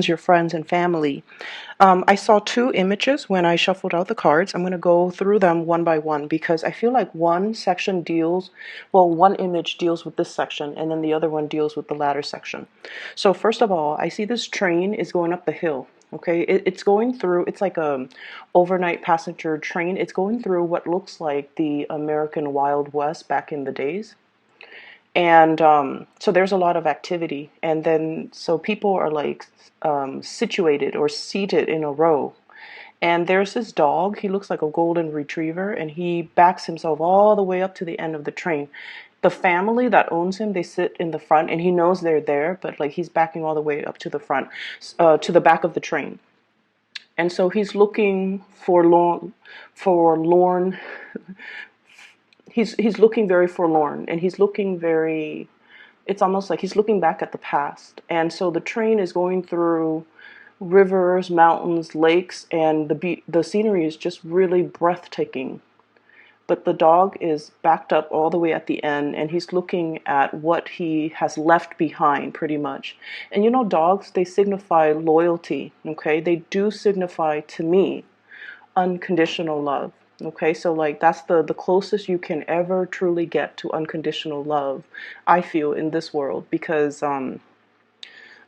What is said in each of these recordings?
your friends and family. I saw two images when I shuffled out the cards. I'm going to go through them one by one because I feel like one section deals, well, one image deals with this section and then the other one deals with the latter section. So first of all, I see this train is going up the hill. Okay, it's going through, it's like a overnight passenger train. It's going through what looks like the American Wild West back in the days. And so there's a lot of activity. And then, so people are like situated or seated in a row. And there's this dog. He looks like a golden retriever, and he backs himself all the way up to the end of the train. The family that owns him, they sit in the front, and he knows they're there, but like he's backing all the way up to the front, to the back of the train. And so he's looking forlorn. He's looking very forlorn, and he's looking very. It's almost like he's looking back at the past. And so the train is going through rivers, mountains, lakes, and the scenery is just really breathtaking. But the dog is backed up all the way at the end, and he's looking at what he has left behind, pretty much. And you know, dogs, they signify loyalty, okay? They do signify, to me, unconditional love. Okay, so like that's the closest you can ever truly get to unconditional love, I feel, in this world, because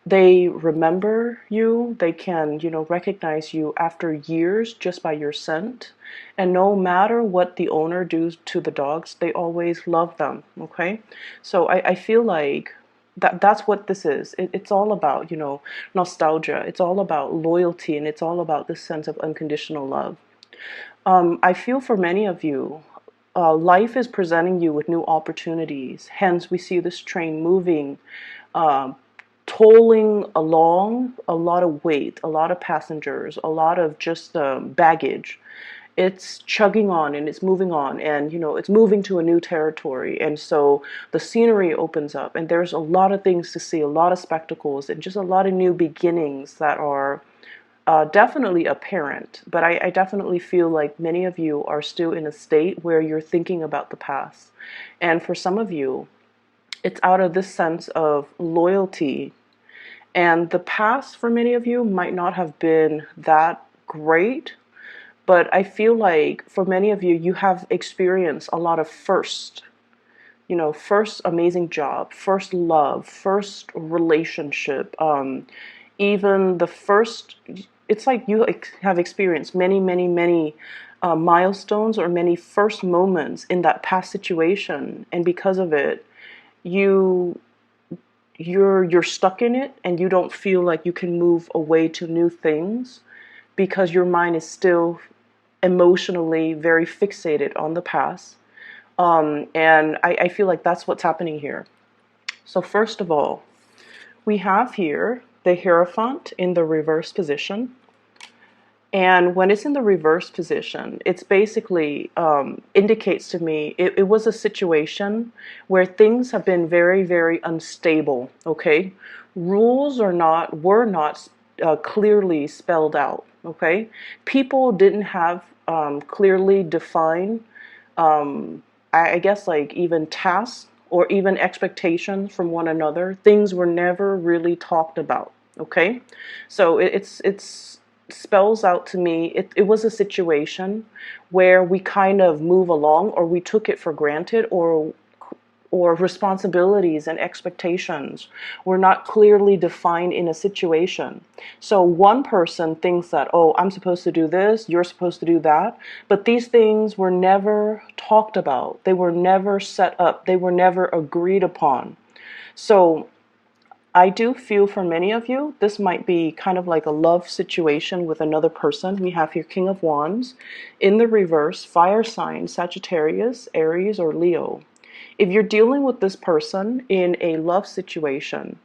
they remember you. They can, recognize you after years just by your scent. And no matter what the owner does to the dogs, they always love them. Okay. So I feel like that's what this is. It's all about, nostalgia. It's all about loyalty, and it's all about this sense of unconditional love. I feel for many of you, life is presenting you with new opportunities. Hence, we see this train moving, uh, tolling along a lot of weight, a lot of passengers, a lot of just baggage. It's chugging on and it's moving on, and it's moving to a new territory. And so the scenery opens up, and there's a lot of things to see, a lot of spectacles, and just a lot of new beginnings that are definitely apparent. But I definitely feel like many of you are still in a state where you're thinking about the past. And for some of you, it's out of this sense of loyalty. And the past for many of you might not have been that great, but I feel like for many of you, you have experienced a lot of first. First amazing job, first love, first relationship, even the first, it's like you have experienced many, many, many milestones or many first moments in that past situation. And because of it, you you're stuck in it, and you don't feel like you can move away to new things because your mind is still emotionally very fixated on the past. And I feel like that's what's happening here. So first of all, we have here the Hierophant in the reverse position. And when it's in the reverse position, it's basically indicates to me it was a situation where things have been very, very unstable. Okay, rules were not clearly spelled out. Okay, people didn't have clearly defined, I guess, like even tasks or even expectations from one another. Things were never really talked about. Okay, so it's spells out to me, it was a situation where we kind of move along, or we took it for granted, or responsibilities and expectations were not clearly defined in a situation. So one person thinks that, oh, I'm supposed to do this, you're supposed to do that, but these things were never talked about. They were never set up. They were never agreed upon. So I do feel for many of you, this might be kind of like a love situation with another person. We have here King of Wands. In the reverse, fire sign, Sagittarius, Aries, or Leo. If you're dealing with this person in a love situation,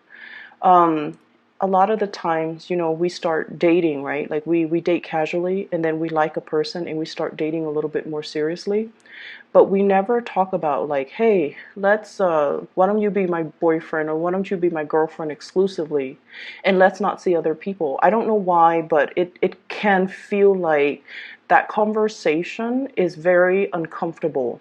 a lot of the times, we start dating, right? Like we date casually, and then we like a person and we start dating a little bit more seriously. But we never talk about like, hey, let's why don't you be my boyfriend, or why don't you be my girlfriend exclusively, and let's not see other people. I don't know why, but it can feel like that conversation is very uncomfortable.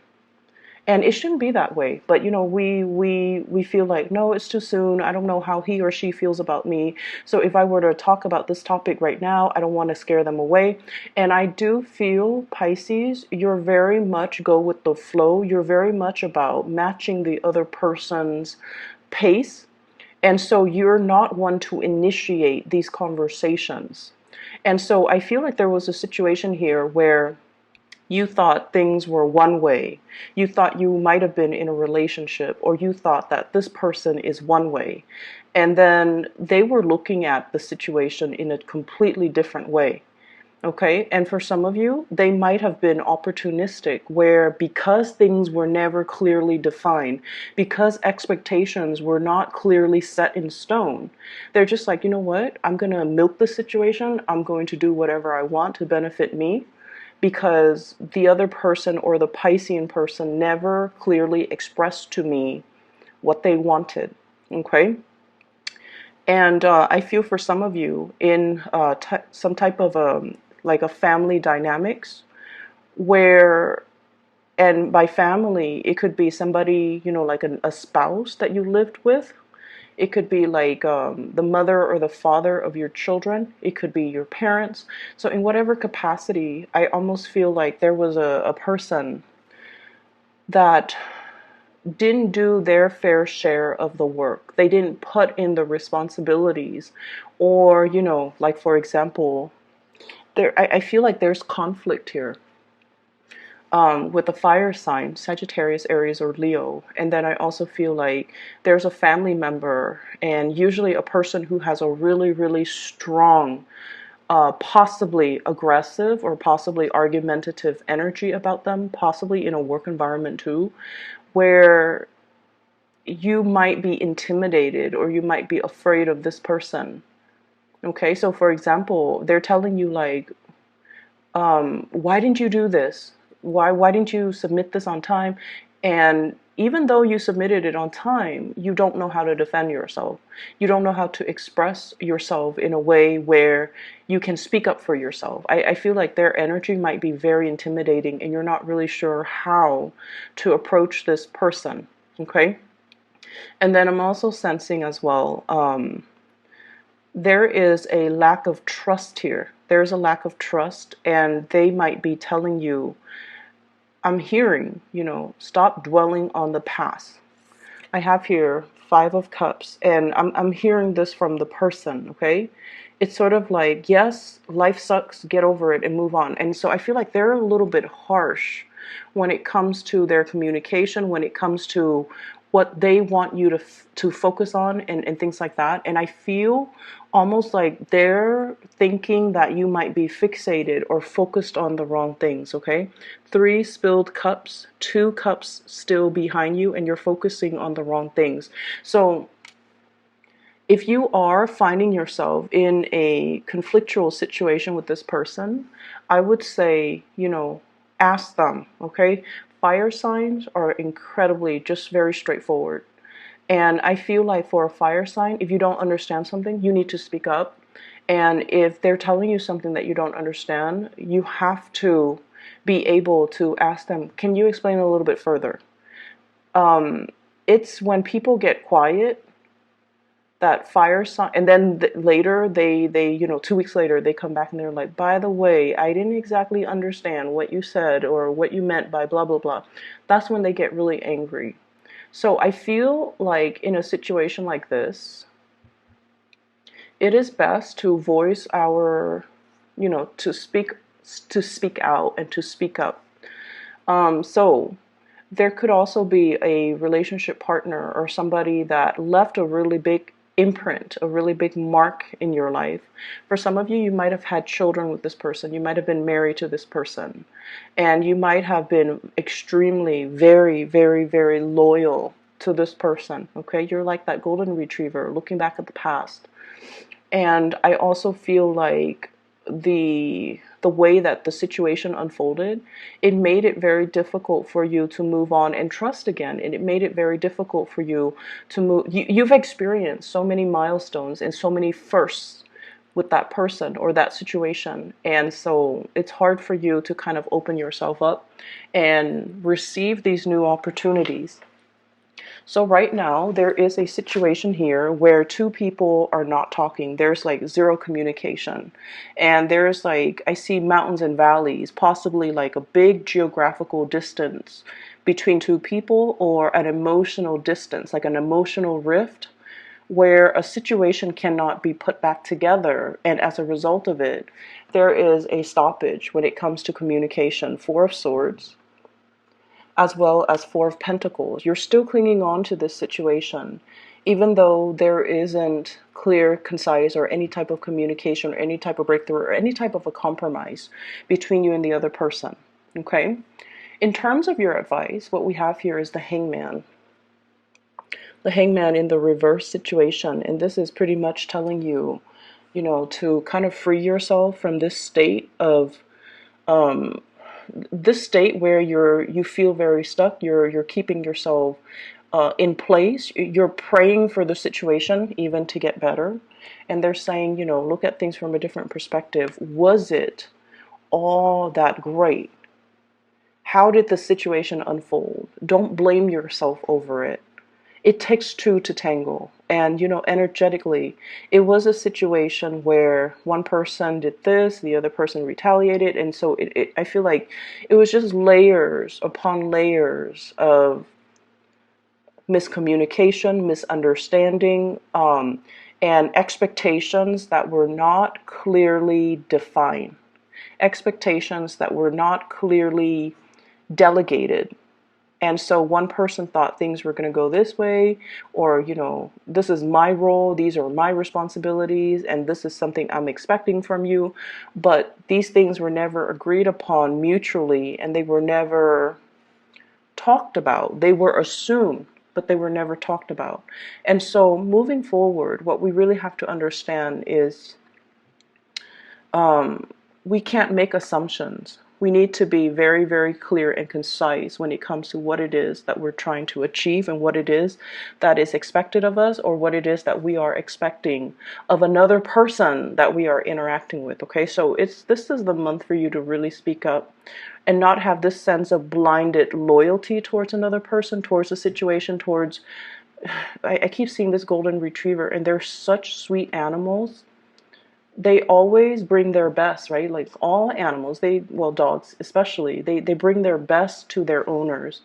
And it shouldn't be that way. But you know, we feel like, no, it's too soon. I don't know how he or she feels about me. So if I were to talk about this topic right now, I don't want to scare them away. And I do feel, Pisces, you're very much go with the flow. You're very much about matching the other person's pace. And so you're not one to initiate these conversations. And so I feel like there was a situation here where you thought things were one way. You thought you might have been in a relationship, or you thought that this person is one way. And then they were looking at the situation in a completely different way. Okay, and for some of you, they might have been opportunistic, where because things were never clearly defined, because expectations were not clearly set in stone, they're just like, you know what, I'm going to milk the situation. I'm going to do whatever I want to benefit me, because the other person or the Piscean person never clearly expressed to me what they wanted. Okay. And I feel for some of you in some type of like a family dynamics where, and by family, it could be somebody, you know, like a spouse that you lived with. It could be like the mother or the father of your children. It could be your parents. So in whatever capacity, I almost feel like there was a person that didn't do their fair share of the work. They didn't put in the responsibilities. Or, you know, like for example, I feel like there's conflict here with a fire sign, Sagittarius, Aries, or Leo. And then I also feel like there's a family member, and usually a person who has a really, really strong, possibly aggressive or possibly argumentative energy about them, possibly in a work environment too, where you might be intimidated or you might be afraid of this person. Okay, so for example, they're telling you like, why didn't you do this? Why didn't you submit this on time? And even though you submitted it on time, you don't know how to defend yourself. You don't know how to express yourself in a way where you can speak up for yourself. I feel like their energy might be very intimidating, and you're not really sure how to approach this person. Okay? And then I'm also sensing as well, there is a lack of trust here. There's a lack of trust, and they might be telling you, I'm hearing, you know, stop dwelling on the past. I have here Five of Cups, and I'm hearing this from the person, okay? It's sort of like, yes, life sucks, get over it and move on. And so I feel like they're a little bit harsh when it comes to their communication, when it comes to what they want you to focus on, and things like that. And I feel almost like they're thinking that you might be fixated or focused on the wrong things, okay? 3 spilled cups, 2 cups still behind you, and you're focusing on the wrong things. So if you are finding yourself in a conflictual situation with this person, I would say, you know, ask them, okay? Fire signs are incredibly just very straightforward. And I feel like for a fire sign, if you don't understand something, you need to speak up. And if they're telling you something that you don't understand, you have to be able to ask them, can you explain a little bit further? It's when people get quiet, that fire sign, and then later they you know, 2 weeks later they come back and they're like, by the way, I didn't exactly understand what you said or what you meant by blah blah blah. That's when they get really angry. So I feel like in a situation like this, it is best to voice our, you know, to speak out and to speak up. So there could also be a relationship partner or somebody that left a really big imprint, a really big mark in your life. For some of you, you might have had children with this person. You might have been married to this person. And you might have been extremely, very, very, very loyal to this person. Okay? You're like that golden retriever looking back at the past. And I also feel like the way that the situation unfolded, it made it very difficult for you to move on and trust again. And it made it very difficult for you to move. You've experienced so many milestones and so many firsts with that person or that situation. And so it's hard for you to kind of open yourself up and receive these new opportunities. So right now there is a situation here where two people are not talking. There's like zero communication. And there's like, I see mountains and valleys, possibly like a big geographical distance between two people, or an emotional distance, like an emotional rift, where a situation cannot be put back together. And as a result of it, there is a stoppage when it comes to communication. Four of Swords, as well as Four of Pentacles. You're still clinging on to this situation, even though there isn't clear, concise, or any type of communication, or any type of breakthrough, or any type of a compromise between you and the other person. Okay? In terms of your advice, what we have here is the Hangman. The Hangman in the reverse situation, and this is pretty much telling you, you know, to kind of free yourself from this state of where you feel very stuck. You're keeping yourself in place. You're praying for the situation even to get better, and they're saying, you know, look at things from a different perspective. Was it all that great? How did the situation unfold? Don't blame yourself over it. It takes two to tangle. And, you know, energetically, it was a situation where one person did this, the other person retaliated. And so I feel like it was just layers upon layers of miscommunication, misunderstanding, and expectations that were not clearly defined, expectations that were not clearly delegated. And so one person thought things were going to go this way, or, you know, this is my role, these are my responsibilities, and this is something I'm expecting from you. But these things were never agreed upon mutually, and they were never talked about. They were assumed, but they were never talked about. And so moving forward, what we really have to understand is we can't make assumptions. We need to be very, very clear and concise when it comes to what it is that we're trying to achieve, and what it is that is expected of us, or what it is that we are expecting of another person that we are interacting with. Okay, so this is the month for you to really speak up and not have this sense of blinded loyalty towards another person, towards a situation, towards I keep seeing this golden retriever, and they're such sweet animals. They always bring their best, right? Like all animals, well, dogs especially, they bring their best to their owners,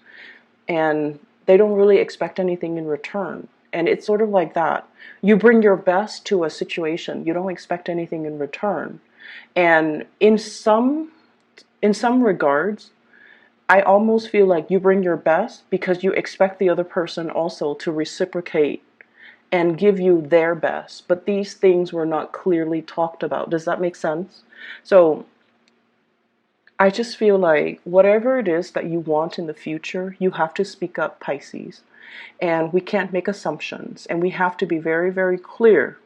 and they don't really expect anything in return. And it's sort of like that. You bring your best to a situation, you don't expect anything in return. And in some regards, I almost feel like you bring your best because you expect the other person also to reciprocate and give you their best. But these things were not clearly talked about. Does that make sense? So I just feel like whatever it is that you want in the future, you have to speak up, Pisces. And we can't make assumptions. And we have to be very, very clear.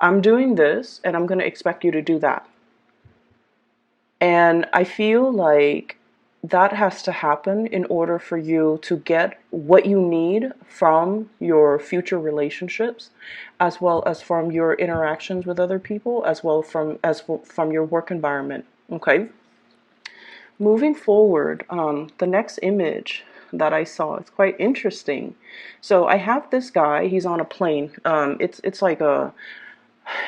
I'm doing this, and I'm going to expect you to do that. And I feel like that has to happen in order for you to get what you need from your future relationships, as well as from your interactions with other people, as well from your work environment. Okay. Moving forward, the next image that I saw is quite interesting. So I have this guy. He's on a plane. It's like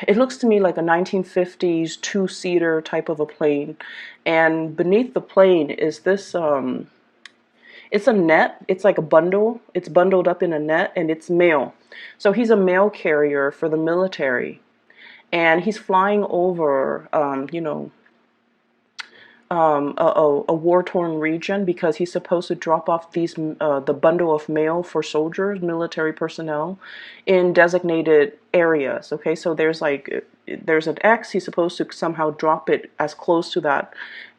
it looks to me like a 1950s two-seater type of a plane, and beneath the plane is this it's a net. It's like a bundle. It's bundled up in a net, and it's mail. So he's a mail carrier for the military, and he's flying over a war-torn region, because he's supposed to drop off the bundle of mail for soldiers, military personnel, in designated areas. Okay, so there's an X. He's supposed to somehow drop it as close to that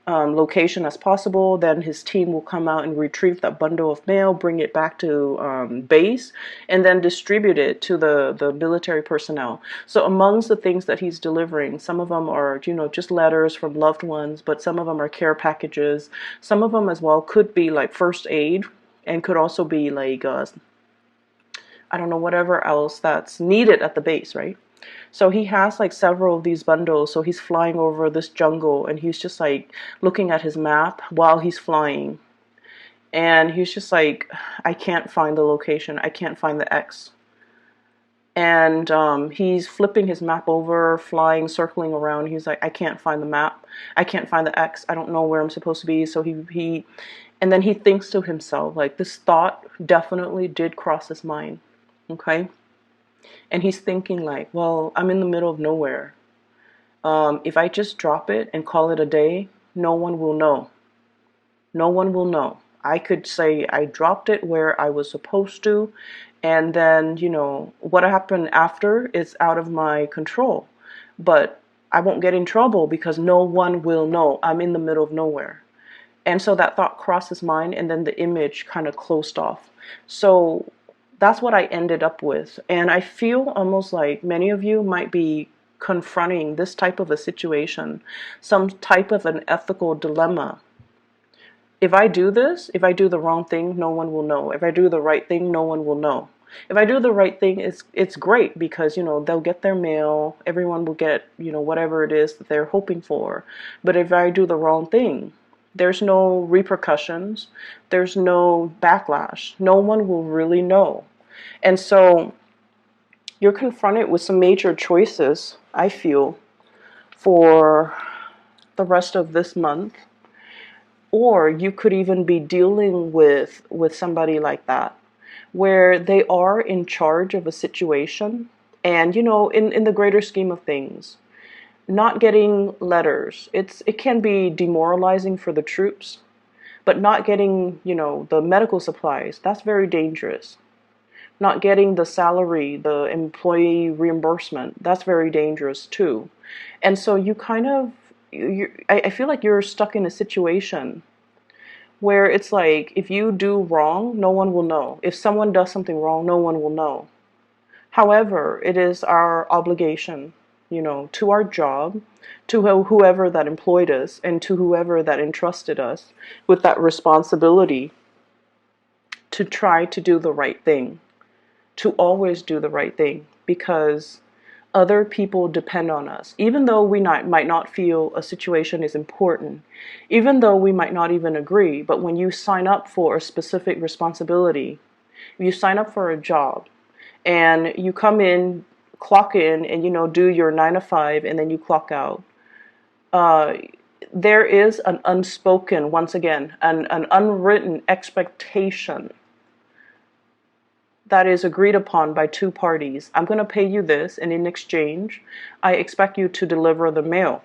location as possible. Then his team will come out and retrieve that bundle of mail, bring it back to base, and then distribute it to the military personnel. So amongst the things that he's delivering, some of them are, you know, just letters from loved ones, but some of them are care packages. Some of them as well could be like first aid, and could also be like I don't know, whatever else that's needed at the base, right? So he has like several of these bundles. So he's flying over this jungle and he's just like looking at his map while he's flying. And he's just like, I can't find the location. I can't find the X. And he's flipping his map over, flying, circling around. He's like, I can't find the map. I can't find the X. I don't know where I'm supposed to be. So and then he thinks to himself, like, this thought definitely did cross his mind. Okay. And he's thinking like, well, I'm in the middle of nowhere. If I just drop it and call it a day, no one will know. No one will know. I could say I dropped it where I was supposed to, and then, what happened after is out of my control. But I won't get in trouble because no one will know. I'm in the middle of nowhere. And so that thought crossed his mind, and then the image kind of closed off. So that's what I ended up with. And I feel almost like many of you might be confronting this type of a situation, some type of an ethical dilemma. If I do this, if I do the wrong thing, no one will know. If I do the right thing, no one will know. If I do the right thing, it's great because, they'll get their mail. Everyone will get, whatever it is that they're hoping for. But if I do the wrong thing, there's no repercussions. There's no backlash. No one will really know. And so you're confronted with some major choices, I feel, for the rest of this month. Or you could even be dealing with somebody like that, where they are in charge of a situation. And, in the greater scheme of things, not getting letters, it can be demoralizing for the troops. But not getting, the medical supplies, that's very dangerous. Not getting the salary, the employee reimbursement, that's very dangerous too. And so you kind of, I feel like you're stuck in a situation where it's like, if you do wrong, no one will know. If someone does something wrong, no one will know. However, it is our obligation, to our job, to whoever that employed us, and to whoever that entrusted us with that responsibility, to try to do the right thing, to always do the right thing, because other people depend on us. Even though we might not feel a situation is important, even though we might not even agree, but when you sign up for a specific responsibility, you sign up for a job, and you come in, clock in, and do your 9 to 5, and then you clock out. There is an unspoken, once again, an unwritten expectation that is agreed upon by two parties. I'm going to pay you this, and in exchange, I expect you to deliver the mail.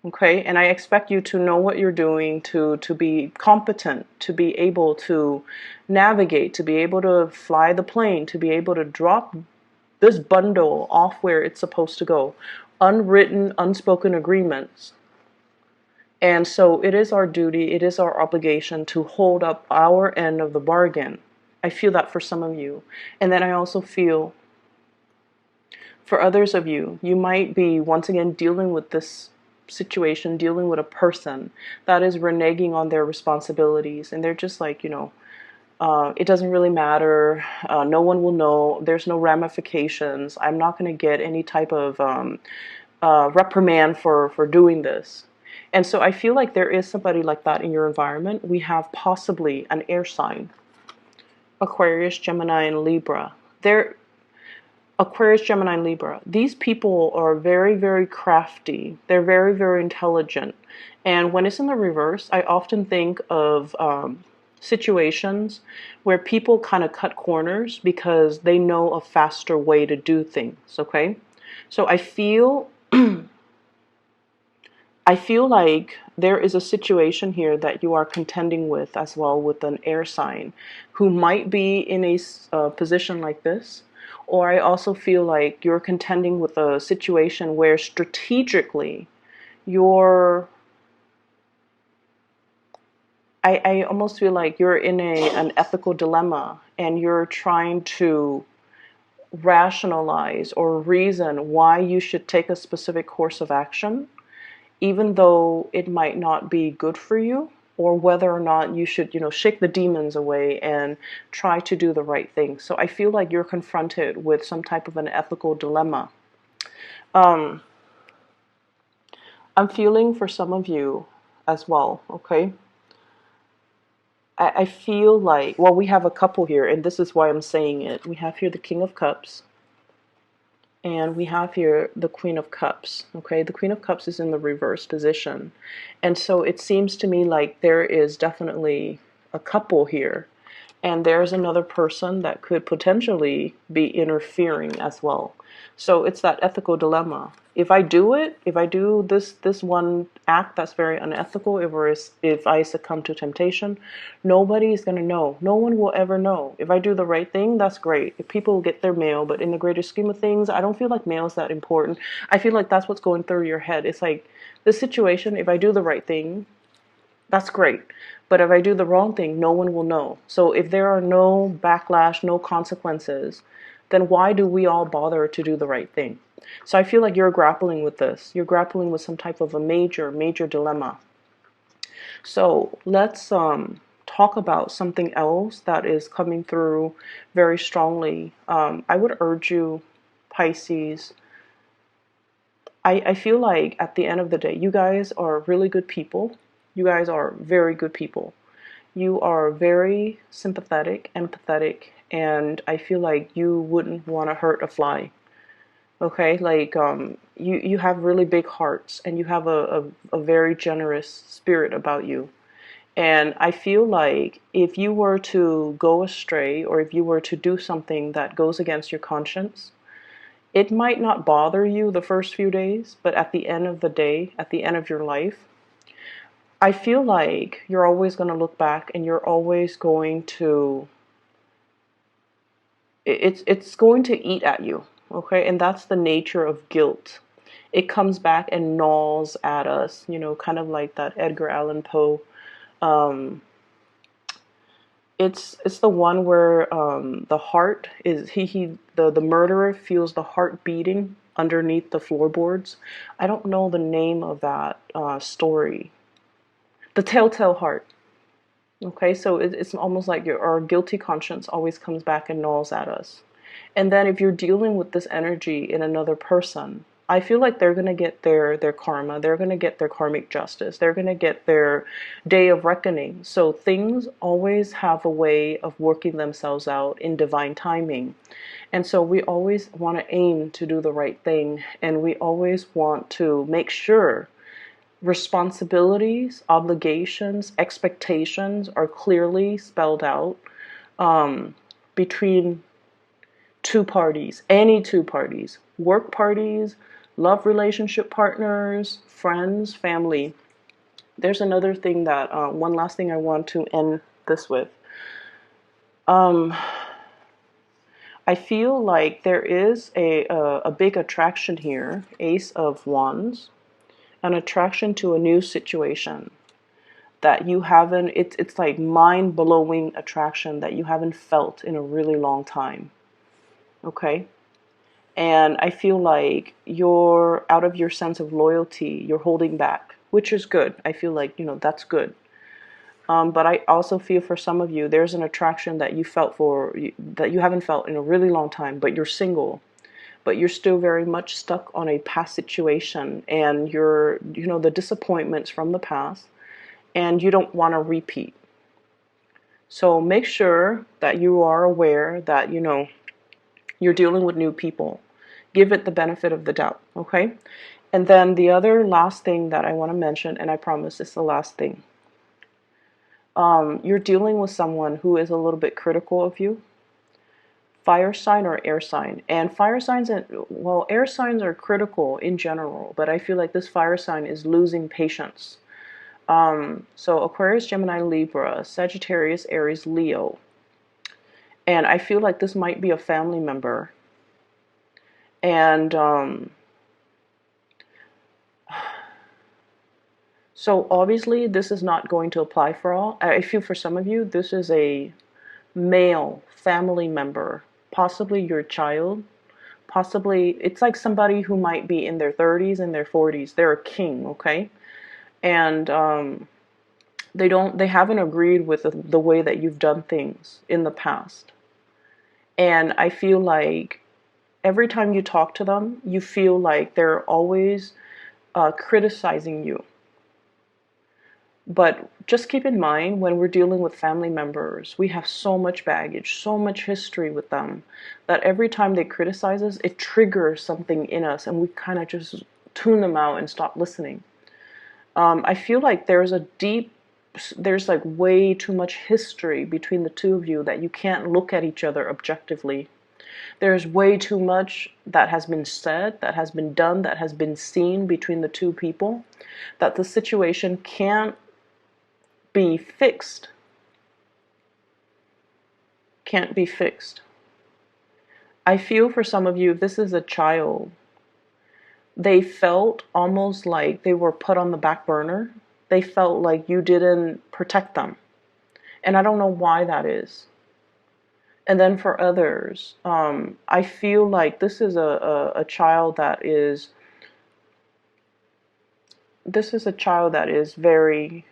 Okay, and I expect you to know what you're doing, to be competent, to be able to navigate, to be able to fly the plane, to be able to drop this bundle off where it's supposed to go. Unwritten, unspoken agreements. And so it is our duty, it is our obligation to hold up our end of the bargain. I feel that for some of you. And then I also feel for others of you, you might be once again dealing with this situation, dealing with a person that is reneging on their responsibilities. And they're just like, it doesn't really matter. No one will know. There's no ramifications. I'm not going to get any type of reprimand for doing this. And so I feel like there is somebody like that in your environment. We have possibly an air sign. Aquarius, Gemini, and Libra. Aquarius, Gemini, and Libra. These people are very, very crafty. They're very, very intelligent. And when it's in the reverse, I often think of situations where people kind of cut corners because they know a faster way to do things. Okay? So I feel like there is a situation here that you are contending with as well, with an air sign who might be in a position like this. Or I also feel like you're contending with a situation where strategically I almost feel like you're in an ethical dilemma, and you're trying to rationalize or reason why you should take a specific course of action, even though it might not be good for you, or whether or not you should, shake the demons away and try to do the right thing. So I feel like you're confronted with some type of an ethical dilemma. Um, I'm feeling for some of you as well, okay? I feel like, well, we have a couple here, and this is why I'm saying it. We have here the King of Cups, and we have here the Queen of Cups, okay? The Queen of Cups is in the reverse position. And so it seems to me like there is definitely a couple here. And there's another person that could potentially be interfering as well. So it's that ethical dilemma. If I do it, if I do this one act that's very unethical, if I succumb to temptation, nobody's gonna know. No one will ever know. If I do the right thing, that's great. If people get their mail, but in the greater scheme of things, I don't feel like mail is that important. I feel like that's what's going through your head. It's like this situation, if I do the right thing, that's great. But if I do the wrong thing, no one will know. So if there are no backlash, no consequences, then why do we all bother to do the right thing? So I feel like you're grappling with this. You're grappling with some type of a major, major dilemma. So let's talk about something else that is coming through very strongly. I would urge you, Pisces, I feel like at the end of the day, you guys are really good people. You guys are very good people. You are very sympathetic, empathetic, and I feel like you wouldn't want to hurt a fly. Okay, like you have really big hearts, and you have a very generous spirit about you. And I feel like if you were to go astray, or if you were to do something that goes against your conscience, it might not bother you the first few days, but at the end of the day, at the end of your life, I feel like you're always going to look back and you're always going to, it's going to eat at you, okay? And that's the nature of guilt. It comes back and gnaws at us, kind of like that Edgar Allan Poe. Um, it's the one where the heart is, the murderer feels the heart beating underneath the floorboards. I don't know the name of that story. The Telltale Heart. Okay, so it's almost like our guilty conscience always comes back and gnaws at us. And then if you're dealing with this energy in another person, I feel like they're going to get their karma. They're going to get their karmic justice. They're going to get their day of reckoning. So things always have a way of working themselves out in divine timing. And so we always want to aim to do the right thing. And we always want to make sure responsibilities, obligations, expectations are clearly spelled out between two parties, any two parties, work parties, love relationship partners, friends, family. There's another thing that, one last thing I want to end this with. I feel like there is a big attraction here, Ace of Wands, an attraction to a new situation that you haven't, it's like mind-blowing attraction that you haven't felt in a really long time. Okay? And I feel like you're out of your sense of loyalty, you're holding back, which is good. I feel like, that's good. But I also feel for some of you, there's an attraction that you felt for, that you haven't felt in a really long time, but you're single. But you're still very much stuck on a past situation, and you're, the disappointments from the past, and you don't want to repeat. So make sure that you are aware that, you're dealing with new people. Give it the benefit of the doubt, okay? And then the other last thing that I want to mention, and I promise it's the last thing. You're dealing with someone who is a little bit critical of you. Fire sign or air sign. And fire signs, air signs are critical in general, but I feel like this fire sign is losing patience. So Aquarius, Gemini, Libra, Sagittarius, Aries, Leo. And I feel like this might be a family member. And so obviously this is not going to apply for all. I feel for some of you, this is a male family member, possibly your child, possibly it's like somebody who might be in their 30s and their 40s. They're a king, okay? And They haven't agreed with the way that you've done things in the past. And I feel like every time you talk to them, you feel like they're always criticizing you. But just keep in mind, when we're dealing with family members, we have so much baggage, so much history with them, that every time they criticize us, it triggers something in us, and we kind of just tune them out and stop listening. I feel like there's like way too much history between the two of you that you can't look at each other objectively. There's way too much that has been said, that has been done, that has been seen between the two people, that the situation can't be fixed. Can't be fixed. I feel for some of you, if this is a child, they felt almost like they were put on the back burner. They felt like you didn't protect them. And I don't know why that is. And then for others, I feel like this is a child that is very,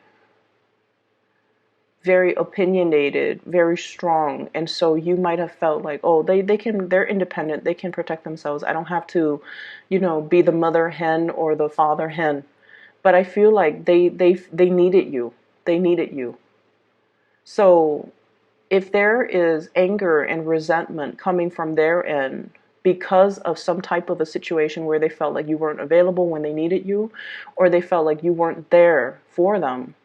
very opinionated, very strong. And so you might have felt like, oh, they're independent, they can protect themselves. I don't have to, be the mother hen or the father hen. But I feel like they needed you. They needed you. So if there is anger and resentment coming from their end because of some type of a situation where they felt like you weren't available when they needed you, or they felt like you weren't there for them,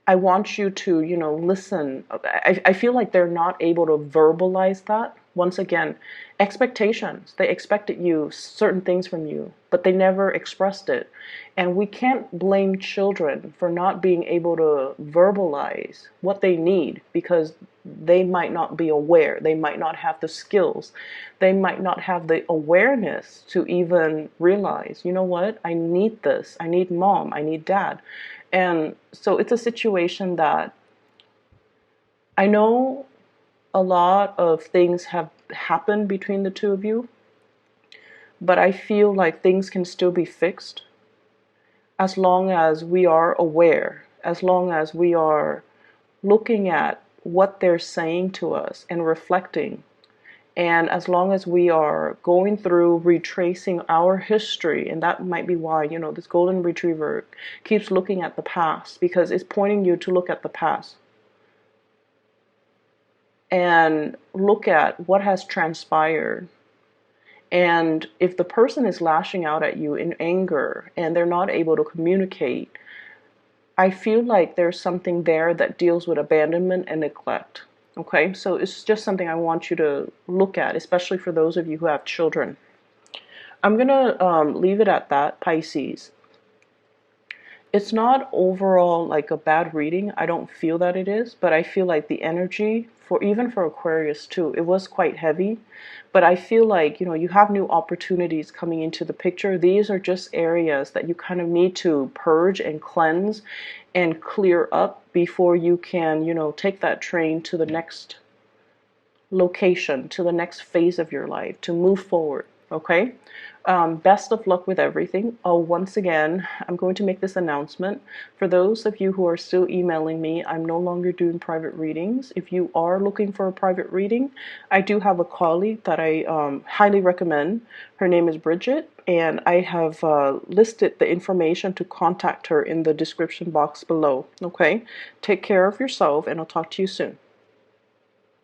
I want you to, listen. I feel like they're not able to verbalize that. Once again, expectations. They expected certain things from you, but they never expressed it. And we can't blame children for not being able to verbalize what they need, because they might not be aware. They might not have the skills. They might not have the awareness to even realize, you know what, I need this. I need mom. I need dad. And so it's a situation that I know a lot of things have happened between the two of you, but I feel like things can still be fixed as long as we are aware, as long as we are looking at what they're saying to us and reflecting. And as long as we are going through retracing our history, and that might be why, this golden retriever keeps looking at the past, because it's pointing you to look at the past and look at what has transpired. And if the person is lashing out at you in anger and they're not able to communicate, I feel like there's something there that deals with abandonment and neglect. Okay, so it's just something I want you to look at, especially for those of you who have children. I'm going to leave it at that, Pisces. It's not overall like a bad reading. I don't feel that it is, but I feel like the energy, even for Aquarius too, it was quite heavy. But I feel like, you have new opportunities coming into the picture. These are just areas that you kind of need to purge and cleanse and clear up before you can, take that train to the next location, to the next phase of your life, to move forward. Okay? Best of luck with everything. Once again, I'm going to make this announcement. For those of you who are still emailing me, I'm no longer doing private readings. If you are looking for a private reading, I do have a colleague that I highly recommend. Her name is Bridget, and I have listed the information to contact her in the description box below. Okay? Take care of yourself, and I'll talk to you soon.